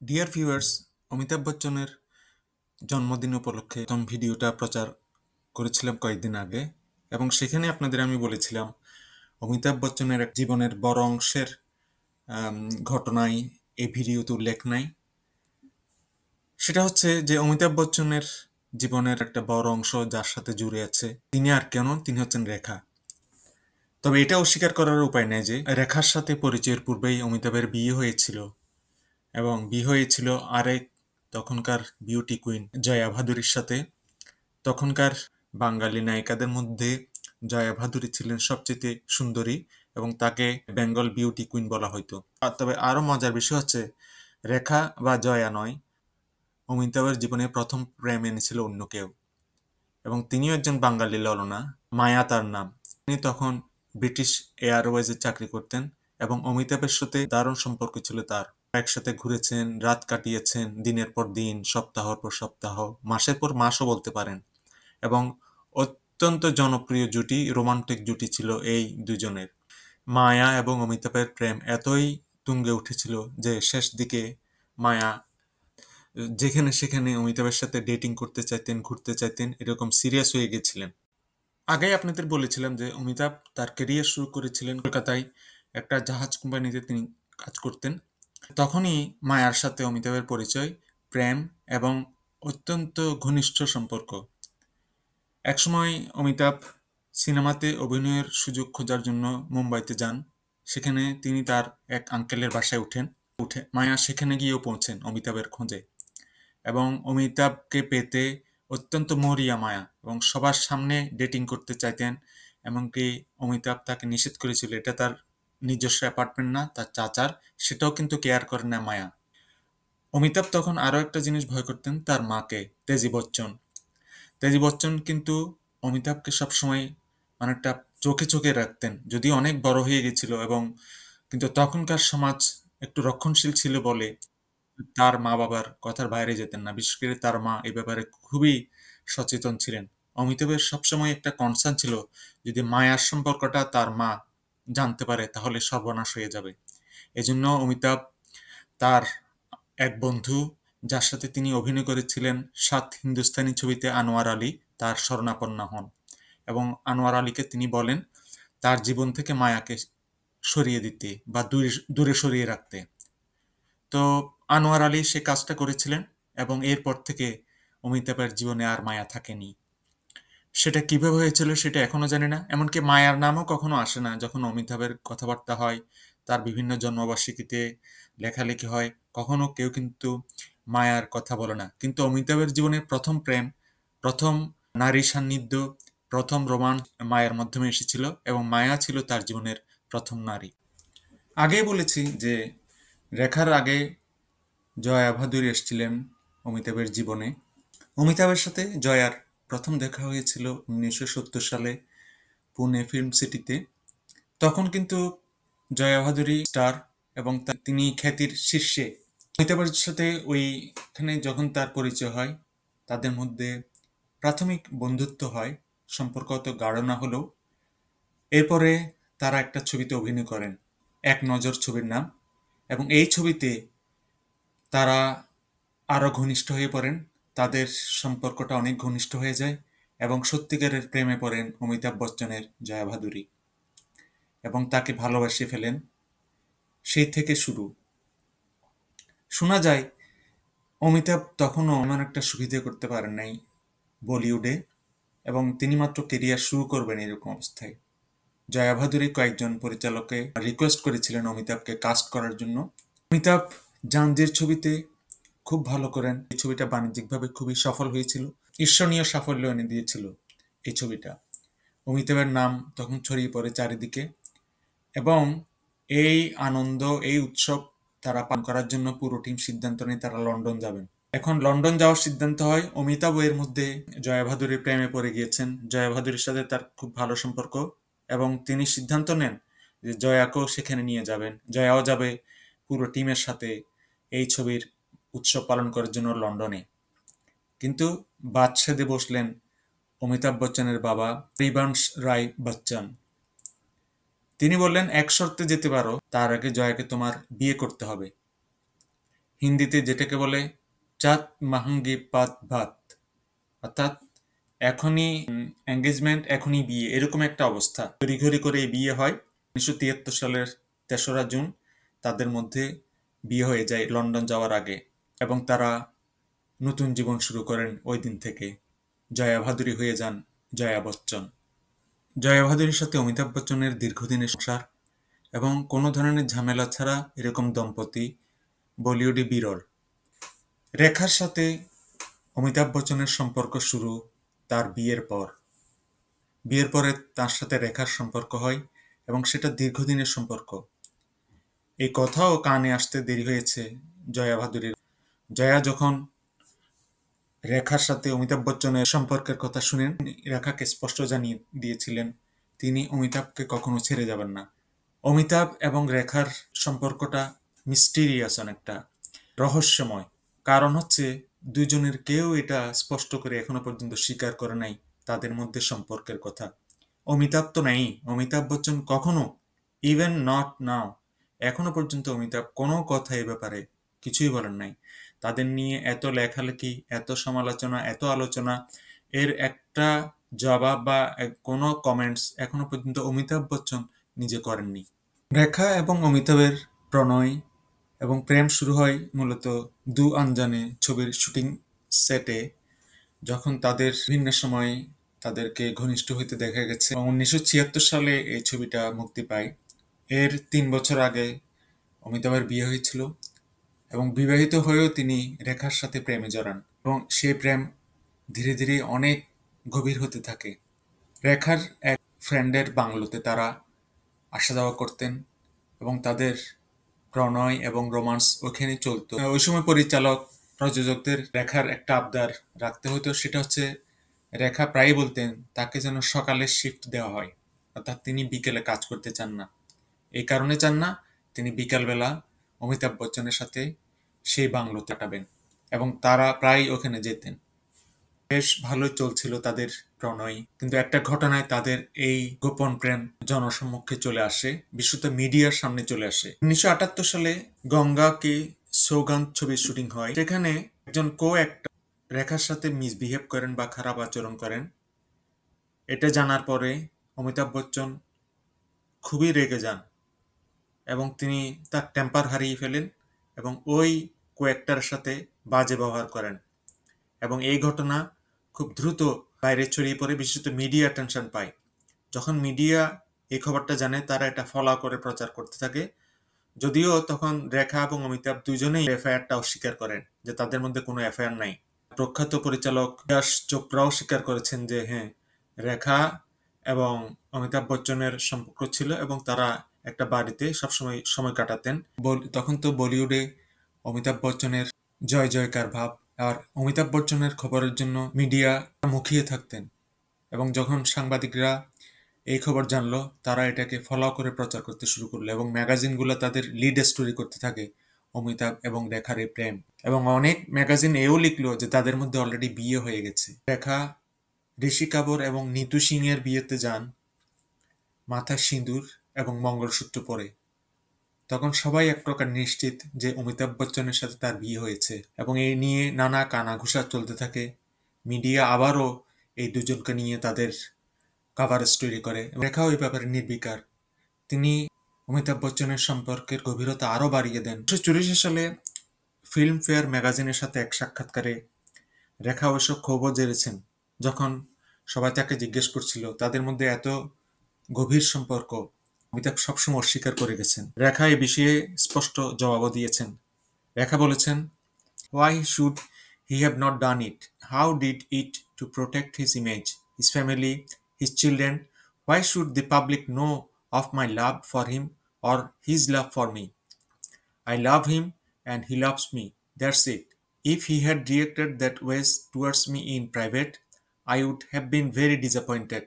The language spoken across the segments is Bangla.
ডিয়ার ভিউয়ার্স, অমিতাভ বচ্চনের জন্মদিন উপলক্ষে প্রথম ভিডিওটা প্রচার করেছিলাম কয়েকদিন আগে, এবং সেখানে আপনাদের আমি বলেছিলাম অমিতাভ বচ্চনের এক জীবনের বড় অংশের আম, ঘটনাই এই ভিডিওতে উল্লেখ নাই। সেটা হচ্ছে যে অমিতাভ বচ্চনের জীবনের একটা বড় অংশ যার সাথে জুড়ে আছে, তিনি আর কেন, তিনি হচ্ছেন রেখা। তবে এটা অস্বীকার করার উপায় নেই যে রেখার সাথে পরিচয়ের পূর্বেই অমিতাভের বিয়ে হয়েছিল, এবং বিয়ে হয়েছিল আরেক তখনকার বিউটি কুইন জয়া ভাদুরীর সাথে। তখনকার বাঙালি নায়িকাদের মধ্যে জয়া ভাদুরী ছিলেন সবচেয়ে সুন্দরী, এবং তাকে বেঙ্গল বিউটি কুইন বলা হতো। তবে আরো মজার বিষয় হচ্ছে, রেখা বা জয়া নয়, অমিতাভের জীবনে প্রথম প্রেম এনেছিল অন্য কেউ, এবং তিনিও একজন বাঙালি ললনা। মায়া তার নাম। তিনি তখন ব্রিটিশ এয়ারওয়েজে চাকরি করতেন, এবং অমিতাভের সাথে দারুণ সম্পর্ক ছিল তার। একসাথে ঘুরেছেন, রাত কাটিয়েছেন, দিনের পর দিন, সপ্তাহর পর সপ্তাহ, মাসের পর মাসও বলতে পারেন। এবং অত্যন্ত জনপ্রিয় জুটি, রোমান্টিক জুটি ছিল এই দুজনের। মায়া এবং অমিতাভের প্রেম এতই তুঙ্গে উঠেছিল যে শেষ দিকে মায়া যেখানে সেখানে অমিতাভের সাথে ডেটিং করতে চাইতেন, ঘুরতে চাইতেন, এরকম সিরিয়াস হয়ে গেছিলেন। আগেই আপনাদের বলেছিলাম যে অমিতাভ তার ক্যারিয়ার শুরু করেছিলেন কলকাতায় একটা জাহাজ কোম্পানিতে তিনি কাজ করতেন। তখনই মায়ার সাথে অমিতাভের পরিচয়, প্রেম এবং অত্যন্ত ঘনিষ্ঠ সম্পর্ক। একসময় অমিতাভ সিনেমাতে অভিনয়ের সুযোগ খোঁজার জন্য মুম্বাইতে যান। সেখানে তিনি তার এক আঙ্কেলের বাসায় উঠে মায়া সেখানে গিয়েও পৌঁছেন অমিতাভের খোঁজে, এবং অমিতাভকে পেতে অত্যন্ত মরিয়া মায়া, এবং সবার সামনে ডেটিং করতে চাইতেন। এমনকি অমিতাভ তাকে নিষেধ করেছিল, এটা তার নিজস্ব অ্যাপার্টমেন্ট না, তার চাচার। সেটাও কিন্তু কেয়ার করে না মায়া। অমিতাভ তখন আরও একটা জিনিস ভয় করতেন, তার মাকে, তেজি বচ্চন। তেজি বচ্চন কিন্তু অমিতাভকে সবসময় অনেকটা চোখে চোখে রাখতেন, যদিও অনেক বড় হয়ে গেছিল, এবং কিন্তু তখনকার সমাজ একটু রক্ষণশীল ছিল বলে তার মা বাবার কথার বাইরে যেতেন না। বিশেষ করে তার মা এই ব্যাপারে খুবই সচেতন ছিলেন। অমিতাভের সবসময় একটা কনসার্ন ছিল, যদি মায়ার সম্পর্কটা তার মা জানতে পারে তাহলে সর্বনাশ হয়ে যাবে। এজন্য অমিতাভ তার এক বন্ধু, যার সাথে তিনি অভিনয় করেছিলেন সাত হিন্দুস্তানি ছবিতে, আনোয়ার আলী, তার শরণাপন্ন হন, এবং আনোয়ার আলীকে তিনি বলেন তার জীবন থেকে মায়াকে সরিয়ে দিতে বা দূরে দূরে সরিয়ে রাখতে। তো আনোয়ার আলী সে কাজটা করেছিলেন, এবং এরপর থেকে অমিতাভের জীবনে আর মায়া থাকেনি। সেটা কিভাবে হয়েছিল সেটা এখনো জানি না। এমনকি মায়ার নামও কখনো আসে না যখন অমিতাভের কথাবার্তা হয়, তার বিভিন্ন জন্মবার্ষিকীতে লেখালেখি হয়, কখনো কেউ কিন্তু মায়ার কথা বলে না। কিন্তু অমিতাভের জীবনের প্রথম প্রেম, প্রথম নারী সান্নিধ্য, প্রথম রোমান্স মায়ের মাধ্যমে এসেছিল, এবং মায়া ছিল তার জীবনের প্রথম নারী। আগেই বলেছি যে রেখার আগে জয়া ভাদুরী এসেছিলেন অমিতাভের জীবনে। অমিতাভের সাথে জয়ার প্রথম দেখা হয়েছিল 1970 সালে পুনে ফিল্ম সিটিতে। তখন কিন্তু জয়া ভাদুরী স্টার, এবং তিনি খ্যাতির শীর্ষে। অমিতাভের সাথে ওইখানে যখন তার পরিচয় হয়, তাদের মধ্যে প্রাথমিক বন্ধুত্ব হয়, সম্পর্ক অত গাঢ় না হলেও। এরপরে তারা একটা ছবিতে অভিনয় করেন, এক নজর ছবির নাম, এবং এই ছবিতে তারা আরও ঘনিষ্ঠ হয়ে পড়েন। তাদের সম্পর্কটা অনেক ঘনিষ্ঠ হয়ে যায়, এবং সত্যিকারের প্রেমে পড়েন অমিতাভ বচ্চনের জয়া ভাদুরী, এবং তাকে ভালোবেসে ফেলেন। সেই থেকে শুরু। শোনা যায় অমিতাভ তখনও এমন একটা সুবিধে করতে পারেন নাই বলিউডে, এবং তিনি মাত্র কেরিয়ার শুরু করবেন এরকম অবস্থায়। জয়া ভাদুরী কয়েকজন পরিচালককে রিকোয়েস্ট করেছিলেন অমিতাভকে কাস্ট করার জন্য। অমিতাভ জাঞ্জির ছবিতে খুব ভালো করেন। এই ছবিটা বাণিজ্যিকভাবে খুবই সফল হয়েছিল, ঈর্ষণীয় সাফল্য এনে দিয়েছিল এই ছবিটা। অমিতাভের নাম তখন ছড়িয়ে পড়ে চারিদিকে, এবং এই আনন্দ, এই উৎসব তারা পালন করার জন্য পুরো টিম সিদ্ধান্ত নেয় তারা লন্ডন যাবেন। এখন লন্ডন যাওয়ার সিদ্ধান্ত হয়। অমিতাভ এর মধ্যে জয়া ভাদুরীর প্রেমে পড়ে গিয়েছেন, জয়া ভাদুরীর সাথে তার খুব ভালো সম্পর্ক, এবং তিনি সিদ্ধান্ত নেন যে জয়াকেও সেখানে নিয়ে যাবেন, জয়াও যাবে পুরো টিমের সাথে এই ছবির উৎসব পালন করার জন্য লন্ডনে। কিন্তু বাদ সেধে বসলেন অমিতাভ বচ্চনের বাবা হরিবংশ রায় বচ্চন। তিনি বললেন, এক শর্তে যেতে পারো, তার আগে জয়াকে তোমার বিয়ে করতে হবে। হিন্দিতে যেটাকে বলে চাঁদ মাহাঙ্গি পাত ভাত, অর্থাৎ এখনই এঙ্গেজমেন্ট, এখনই বিয়ে, এরকম একটা অবস্থা। ঘড়ি করে এই বিয়ে হয়। 1973 সালের 3রা জুন তাদের মধ্যে বিয়ে হয়ে যায় লন্ডন যাওয়ার আগে, এবং তারা নতুন জীবন শুরু করেন ওই দিন থেকে। জয়া ভাদুরী হয়ে যান জয়া বচ্চন। জয়া ভাদুরীর সাথে অমিতাভ বচ্চনের দীর্ঘদিনের সংসার এবং কোনো ধরনের ঝামেলা ছাড়া এরকম দম্পতি বলিউডে বিরল। রেখার সাথে অমিতাভ বচ্চনের সম্পর্ক শুরু তার বিয়ের পর। বিয়ের পরে তার সাথে রেখার সম্পর্ক হয় এবং সেটা দীর্ঘদিনের সম্পর্ক। এই কথাও কানে আসতে দেরি হয়েছে জয়া ভাদুরীর। জয়া যখন রেখার সাথে অমিতাভ বচ্চনের সম্পর্কের কথা শুনেন, রেখাকে স্পষ্ট জানিয়ে দিয়েছিলেন তিনি অমিতাভকে কখনো ছেড়ে যাবেন না। অমিতাভ এবং রেখার সম্পর্কটা মিস্টিরিয়াস, অনেকটা রহস্যময়। কারণ হচ্ছে দুজনের কেউ এটা স্পষ্ট করে এখনো পর্যন্ত স্বীকার করে নাই তাদের মধ্যে সম্পর্কের কথা। অমিতাভ তো নাই, অমিতাভ বচ্চন কখনো, ইভেন নট নাও, এখনো পর্যন্ত অমিতাভ কোনো কথা এ ব্যাপারে কিছুই বলেন নাই। তাদের নিয়ে এত লেখালেখি, এত সমালোচনা, এত আলোচনা, এর একটা জবাব বা কোনো কমেন্টস এখনো পর্যন্ত অমিতাভ বচ্চন নিজে করেননি। রেখা এবং অমিতাভের প্রণয় এবং প্রেম শুরু হয় মূলত দু আনজানে ছবির শুটিং সেটে, যখন তাদের বিভিন্ন সময় তাদেরকে ঘনিষ্ঠ হইতে দেখা গেছে। 1976 সালে এই ছবিটা মুক্তি পায়। এর 3 বছর আগে অমিতাভের বিয়ে হয়েছিল এবং বিবাহিত হয়েও তিনি রেখার সাথে প্রেমে জড়ান এবং সেই প্রেম ধীরে ধীরে অনেক গভীর হতে থাকে। রেখার এক ফ্রেন্ডের বাংলোতে তারা আসা যাওয়া করতেন এবং তাদের প্রণয় এবং রোমান্স ওখানে চলতো। ওই সময় পরিচালক প্রযোজকদের রেখার একটা আবদার রাখতে হতো, সেটা হচ্ছে রেখা প্রায়ই বলতেন তাকে যেন সকালের শিফট দেওয়া হয়, অর্থাৎ তিনি বিকেলে কাজ করতে চান না। এই কারণে চান না, তিনি বিকালবেলা অমিতাভ বচ্চনের সাথে সেই বাংলোতে কাটাবেন এবং তারা প্রায় ওখানে যেতেন। বেশ ভালোই চলছিল তাদের প্রণয়, কিন্তু একটা ঘটনায় তাদের এই গোপন প্রেম জনসম্মুখে চলে আসে, বিশেষত মিডিয়ার সামনে চলে আসে। 1978 সালে গঙ্গা কি সৌগন্ধ ছবির শুটিং হয়। সেখানে একজন কো-অ্যাক্টর রেখার সাথে মিসবিহেভ করেন বা খারাপ আচরণ করেন। এটা জানার পরে অমিতাভ বচ্চন খুবই রেগে যান এবং তিনি তার টেম্পার হারিয়ে ফেলেন এবং ওই কো-অ্যাক্টরের সাথে বাজে ব্যবহার করেন এবং এই ঘটনা খুব দ্রুত বাইরে ছড়িয়ে পড়ে, বিশেষত মিডিয়া অ্যাটেনশন পায়। যখন মিডিয়া এই খবরটা জানে, তারা এটা ফলো করে প্রচার করতে থাকে। যদিও তখন রেখা এবং অমিতাভ দুজনেই এফআইআরটা অস্বীকার করেন যে তাদের মধ্যে কোনো এফআইআর নাই। প্রখ্যাত পরিচালক যশ চোপড়াও স্বীকার করেছেন যে হ্যাঁ, রেখা এবং অমিতাভ বচ্চনের সম্পর্ক ছিল এবং তারা একটা বাড়িতে সবসময় সময় কাটাতেন। তখন তো বলিউডে অমিতাভ বচ্চনের জয় জয়কার ভাব, আর অমিতাভ বচ্চনের খবরের জন্য মিডিয়া মুখিয়ে থাকতেন এবং যখন সাংবাদিকরা এই খবর জানলো, তারা এটাকে ফলো করে প্রচার করতে শুরু করলো এবং ম্যাগাজিনগুলো তাদের লিড স্টোরি করতে থাকে অমিতাভ এবং রেখার এই প্রেম। এবং অনেক ম্যাগাজিন এও লিখলো যে তাদের মধ্যে অলরেডি বিয়ে হয়ে গেছে। রেখা ঋষি কাপুর এবং নিতু সিং এর বিয়েতে যান মাথায় সিঁদুর এবং মঙ্গলসূত্র পরে। তখন সবাই এক প্রকার নিশ্চিত যে অমিতাভ বচ্চনের সাথে তার বিয়ে হয়েছে এবং এই নিয়ে নানা কানাঘুষা চলতে থাকে। মিডিয়া আবারও এই দুজনকে নিয়ে তাদের কভার স্টোরি করে। রেখাও এই ব্যাপারে নির্বিকার, তিনি অমিতাভ বচ্চনের সম্পর্কের গভীরতা আরও বাড়িয়ে দেন। 1984 সালে ফিল্মফেয়ার ম্যাগাজিনের সাথে এক সাক্ষাৎকারে রেখা অবশ্য ক্ষোভও জেরেছেন, যখন সবাই তাকে জিজ্ঞেস করছিল তাদের মধ্যে এত গভীর সম্পর্ক। অমিতাভ সবসময় অস্বীকার করে গেছেন। রেখা এ বিষয়ে স্পষ্ট জবাবও দিয়েছেন। রেখা বলেছেন, Why should he have not done it? How did it to protect his image, his family, his children? Why should the public know of my love for him or his love for me? I love him and he loves me. That's it. If he had reacted that way towards me in private, I would have been very disappointed.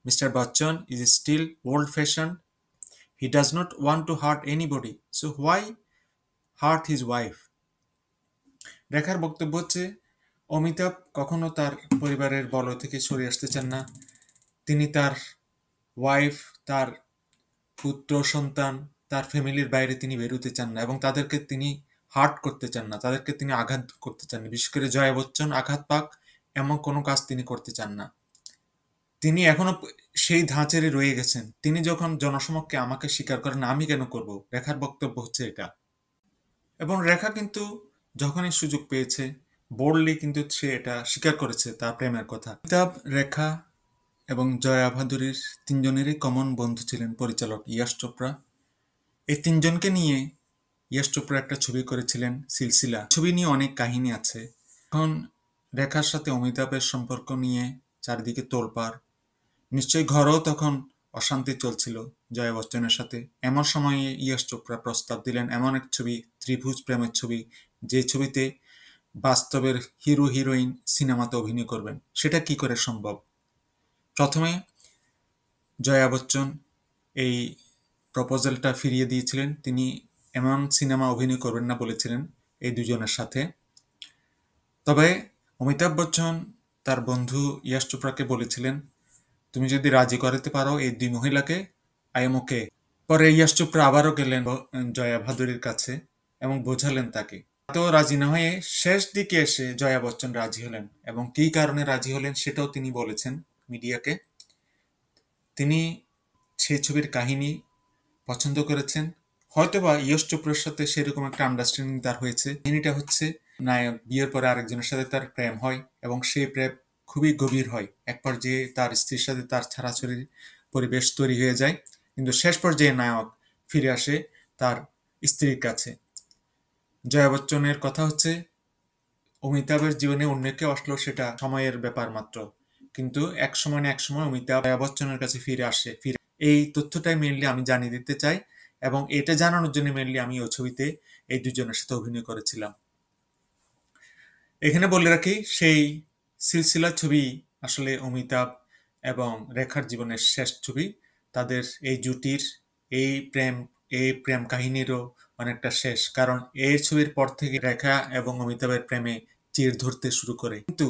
Mr. Bachchan is still old-fashioned. He does not want to hurt anybody. So why hurt his wife? রেখার বক্তব্য হচ্ছে, অমিতাভ কখনো তার পরিবারের বলয় থেকে সরে আসতে চান না। তিনি তার ওয়াইফ, তার পুত্র সন্তান, তার ফ্যামিলির বাইরে তিনি বেরোতে চান না এবং তাদেরকে তিনি হার্ট করতে চান না, তাদেরকে তিনি আঘাত করতে চান না। বিশেষ করে জয়া বচ্চন আঘাত পাক এমন কোনো কাজ তিনি করতে চান না। তিনি এখনো সেই ধাঁচেরই রয়ে গেছেন। তিনি যখন জনসমক্ষে আমাকে স্বীকার করেন, আমি কেন করব? রেখার বক্তব্য হচ্ছে এটা। এবং রেখা কিন্তু যখনই সুযোগ পেয়েছে বোল্ডলি কিন্তু সে এটা স্বীকার করেছে তার প্রেমের কথা। অমিতাভ, রেখা এবং জয়া ভাদুরীর তিনজনেরই কমন বন্ধু ছিলেন পরিচালক ইয়াশ চোপড়া। এই তিনজনকে নিয়ে ইয়াশ চোপড়া একটা ছবি করেছিলেন সিলসিলা। ছবি নিয়ে অনেক কাহিনী আছে। এখন রেখার সাথে অমিতাভের সম্পর্ক নিয়ে চারিদিকে তোলপাড়। নিশ্চয়ই ঘরেও তখন অশান্তি চলছিল জয়া বচ্চনের সাথে। এমন সময়ে ইয়াশ চোপড়া প্রস্তাব দিলেন এমন এক ছবি, ত্রিভুজ প্রেমের ছবি, যে ছবিতে বাস্তবের হিরো হিরোইন সিনেমাতে অভিনয় করবেন। সেটা কি করে সম্ভব? প্রথমে জয়া বচ্চন এই প্রপোজালটা ফিরিয়ে দিয়েছিলেন। তিনি এমন সিনেমা অভিনয় করবেন না বলেছিলেন এই দুজনের সাথে। তবে অমিতাভ বচ্চন তার বন্ধু ইয়াশ চোপড়াকে বলেছিলেন, তুমি যদি রাজি করাতে পারো এই দুই মহিলাকে, আই এম ওকে। পরে ইয়াশ চোপড়া আবারও গেলেন জয়া ভাদুরীর কাছে এবং বোঝালেন তাকে। তো রাজি না হয়ে শেষ দিকে এসে জয়া বচ্চন রাজি হলেন, এবং কী কারণে রাজি হলেন সেটাও তিনি বলেছেন মিডিয়াকে। তিনি সেই ছবির কাহিনী পছন্দ করেছেন। হয়তোবা ইয়াশ চোপড়ার সাথে সেরকম একটা আন্ডারস্ট্যান্ডিং তার হয়েছে। কাহিনীটা হচ্ছে নায়ক বিয়ের পরে আরেকজনের সাথে তার প্রেম হয় এবং সেই প্রেম খুবই গভীর হয়। এক পর্যায়ে তার স্ত্রীর সাথে তার ছাড়াছাড়ির পরিবেশ তৈরি হয়ে যায়, কিন্তু শেষ পর্যায়ে নায়ক ফিরে আসে তার স্ত্রীর কাছে। জয়া বচ্চনের কথা হচ্ছে, অমিতাভের জীবনে অন্য কেউ আসলেও সেটা সময়ের ব্যাপার মাত্র, কিন্তু এক সময় না এক সময় অমিতাভ জয়া বচ্চনের কাছে ফিরে আসে। এই তথ্যটাই মেনলি আমি জানিয়ে দিতে চাই, এবং এটা জানানোর জন্য মেনলি আমি ওই ছবিতে এই দুজনের সাথে অভিনয় করেছিলাম। এখানে বলে রাখি, সেই সিলসিলা ছবি আসলে অমিতাভ এবং রেখার জীবনের শেষ ছবি। তাদের এই জুটির এই প্রেম কাহিনীরও অনেকটা শেষ, কারণ এই ছবির পর থেকে রেখা এবং অমিতাভের প্রেমে চির ধরতে শুরু করে। কিন্তু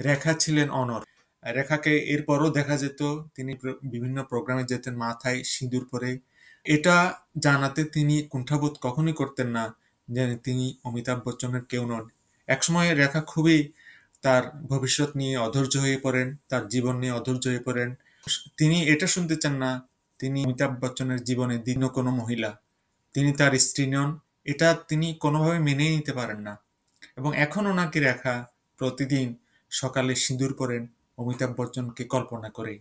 রেখা ছিলেন অনড়। রেখাকে এরপরও দেখা যেত তিনি বিভিন্ন প্রোগ্রামে যেতেন মাথায় সিঁদুর পরে। এটা জানাতে তিনি কুণ্ঠাবোধ কখনোই করতেন না যে তিনি অমিতাভ বচ্চনের কেউ নন। একসময় রেখা খুবই তার ভবিষ্যৎ নিয়ে অধৈর্য হয়ে পড়েন, তার জীবন নিয়ে অধৈর্য হয়ে পড়েন। তিনি এটা শুনতে চান না তিনি অমিতাভ বচ্চনের জীবনে দ্বিতীয় কোনো মহিলা, তিনি তার স্ত্রী নন। এটা তিনি কোনোভাবে মেনেই নিতে পারেন না। এবং এখন ওনাকে রেখা প্রতিদিন সকালে সিঁদুর পরেন অমিতাভ বচ্চনকে কল্পনা করে।